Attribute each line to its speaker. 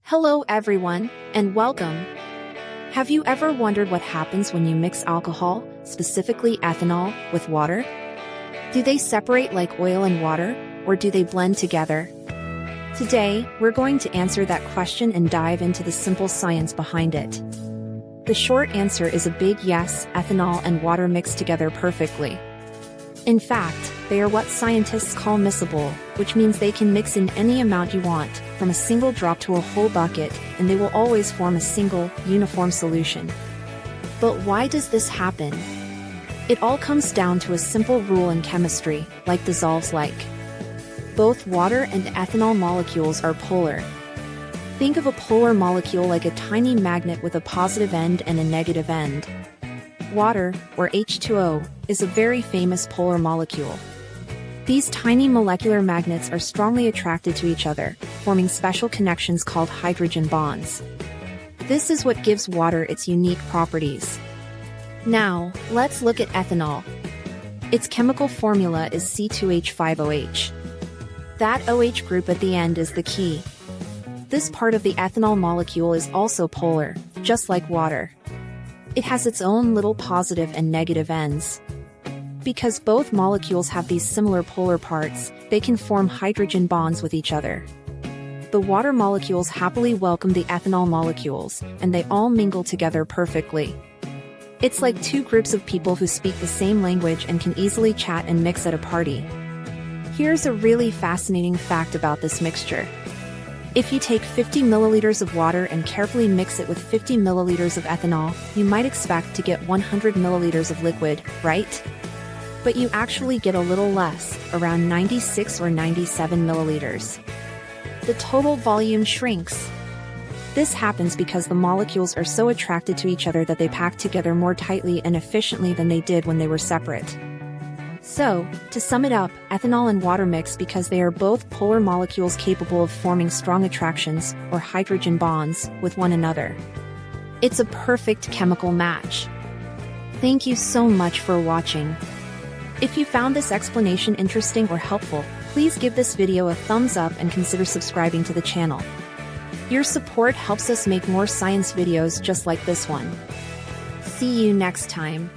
Speaker 1: Hello everyone, and welcome. Have you ever wondered what happens when you mix alcohol, specifically ethanol, with water? Do they separate like oil and water, or do they blend together? Today, we're going to answer that question and dive into the simple science behind it. The short answer is a big yes, ethanol and water mix together perfectly. In fact, they are what scientists call miscible, which means they can mix in any amount you want, from a single drop to a whole bucket, and they will always form a single, uniform solution. But why does this happen? It all comes down to a simple rule in chemistry, like dissolves like. Both water and ethanol molecules are polar. Think of a polar molecule like a tiny magnet with a positive end and a negative end. Water, or H₂O, is a very famous polar molecule. These tiny molecular magnets are strongly attracted to each other, forming special connections called hydrogen bonds. This is what gives water its unique properties. Now, let's look at ethanol. Its chemical formula is C₂H₅OH. That OH group at the end is the key. This part of the ethanol molecule is also polar, just like water. It has its own little positive and negative ends. Because both molecules have these similar polar parts, they can form hydrogen bonds with each other. The water molecules happily welcome the ethanol molecules, and they all mingle together perfectly. It's like two groups of people who speak the same language and can easily chat and mix at a party. Here's a really fascinating fact about this mixture. If you take 50 milliliters of water and carefully mix it with 50 milliliters of ethanol, you might expect to get 100 milliliters of liquid, right? But you actually get a little less, around 96 or 97 milliliters. The total volume shrinks. This happens because the molecules are so attracted to each other that they pack together more tightly and efficiently than they did when they were separate. So, to sum it up, ethanol and water mix because they are both polar molecules capable of forming strong attractions, or hydrogen bonds, with one another. It's a perfect chemical match. Thank you so much for watching. If you found this explanation interesting or helpful, please give this video a thumbs up and consider subscribing to the channel. Your support helps us make more science videos just like this one. See you next time.